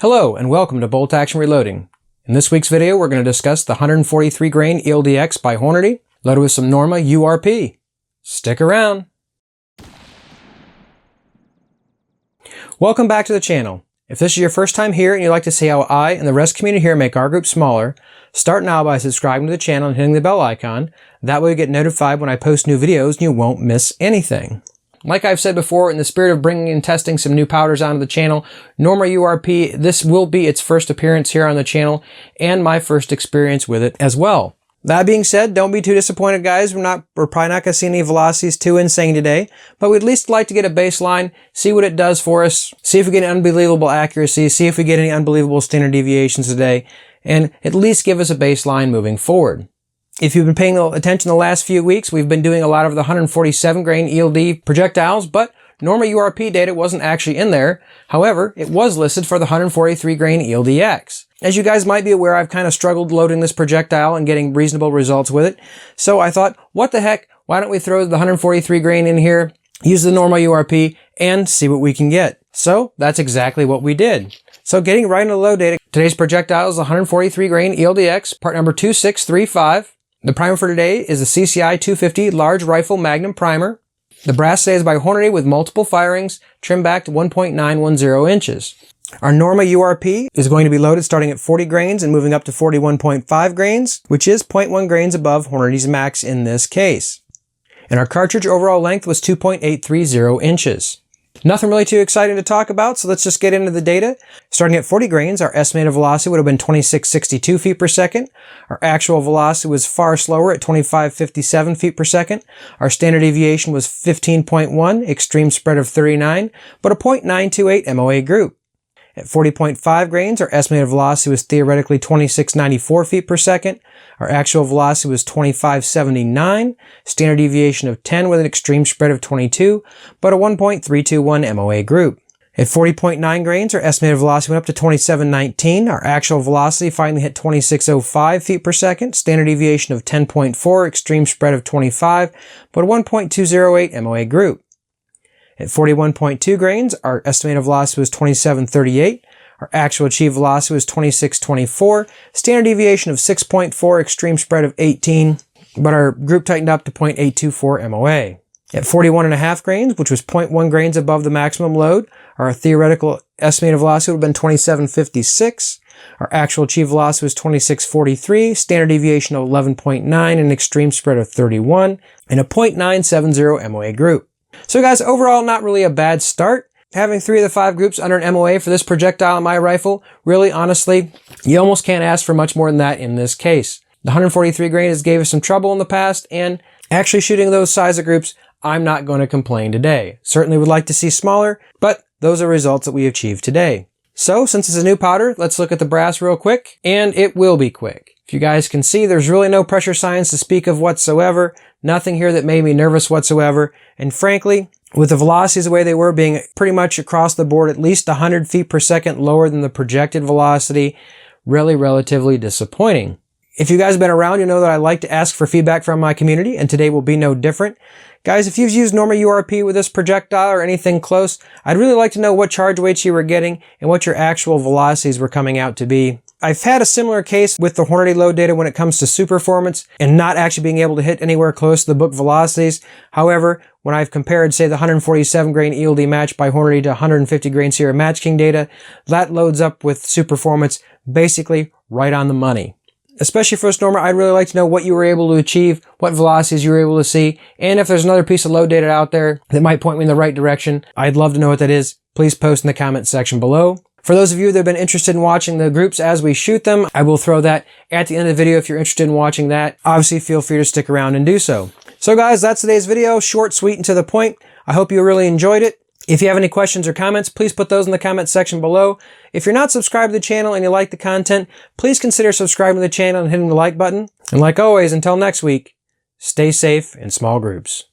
Hello and welcome to Bolt Action Reloading. In this week's video we're going to discuss the 143 grain ELD-X by Hornady loaded with some Norma URP. Stick around. Welcome back to the channel. If this is your first time here and you'd like to see how I and the rest community here make our group smaller, start now by subscribing to the channel and hitting the bell icon. That way you get notified when I post new videos and you won't miss anything. Like I've said before, in the spirit of bringing and testing some new powders onto the channel, Norma URP, this will be its first appearance here on the channel and my first experience with it as well. That being said, don't be too disappointed, guys. We're probably not going to see any velocities too insane today, but we'd at least like to get a baseline, see what it does for us, see if we get unbelievable accuracy, see if we get any unbelievable standard deviations today, and at least give us a baseline moving forward. If you've been paying attention the last few weeks, we've been doing a lot of the 147 grain ELD projectiles, but Norma URP data wasn't actually in there. However, it was listed for the 143 grain ELD-X. As you guys might be aware, I've kind of struggled loading this projectile and getting reasonable results with it. So I thought, what the heck, why don't we throw the 143 grain in here, use the Norma URP, and see what we can get. So that's exactly what we did. So getting right into the load data, today's projectile is the 143 grain ELD-X, part number 2635. The primer for today is the CCI 250 Large Rifle Magnum Primer. The brass today is by Hornady with multiple firings, trim back to 1.910 inches. Our Norma URP is going to be loaded starting at 40 grains and moving up to 41.5 grains, which is 0.1 grains above Hornady's max in this case. And our cartridge overall length was 2.830 inches. Nothing really too exciting to talk about, so let's just get into the data. Starting at 40 grains, our estimated velocity would have been 2662 feet per second. Our actual velocity was far slower at 2557 feet per second. Our standard deviation was 15.1, extreme spread of 39, but a 0.928 MOA group. At 40.5 grains, our estimated velocity was theoretically 2694 feet per second. Our actual velocity was 2579, standard deviation of 10 with an extreme spread of 22, but a 1.321 MOA group. At 40.9 grains, our estimated velocity went up to 2719. Our actual velocity finally hit 2605 feet per second, standard deviation of 10.4, extreme spread of 25, but a 1.208 MOA group. At 41.2 grains, our estimated velocity was 2738. Our actual achieved velocity was 2624. Standard deviation of 6.4, extreme spread of 18, but our group tightened up to 0.824 MOA. At 41.5 grains, which was 0.1 grains above the maximum load, our theoretical estimated velocity would have been 2756. Our actual achieved velocity was 2643, standard deviation of 11.9, and an extreme spread of 31, and a 0.970 MOA group. So guys, overall, not really a bad start. Having 3 of the 5 groups under an MOA for this projectile in my rifle, really, honestly, you almost can't ask for much more than that in this case. The 143 grain has gave us some trouble in the past, and actually shooting those size of groups, I'm not going to complain today. Certainly would like to see smaller, but those are results that we achieved today. So, since it's a new powder, let's look at the brass real quick, and it will be quick. If you guys can see, there's really no pressure signs to speak of whatsoever. Nothing here that made me nervous whatsoever. And frankly, with the velocities the way they were being pretty much across the board, at least 100 feet per second lower than the projected velocity, really relatively disappointing. If you guys have been around, you know that I like to ask for feedback from my community, and today will be no different. Guys, if you've used Norma URP with this projectile or anything close, I'd really like to know what charge weights you were getting and what your actual velocities were coming out to be. I've had a similar case with the Hornady load data when it comes to super performance and not actually being able to hit anywhere close to the book velocities. However, when I've compared, say, the 147 grain ELD match by Hornady to 150 grain Sierra Match King data, that loads up with super performance basically right on the money. Especially for us, Norma, I'd really like to know what you were able to achieve, what velocities you were able to see, and if there's another piece of load data out there that might point me in the right direction, I'd love to know what that is. Please post in the comment section below. For those of you that have been interested in watching the groups as we shoot them, I will throw that at the end of the video if you're interested in watching that. Obviously, feel free to stick around and do so. So guys, that's today's video. Short, sweet, and to the point. I hope you really enjoyed it. If you have any questions or comments, please put those in the comment section below. If you're not subscribed to the channel and you like the content, please consider subscribing to the channel and hitting the like button. And like always, until next week, stay safe in small groups.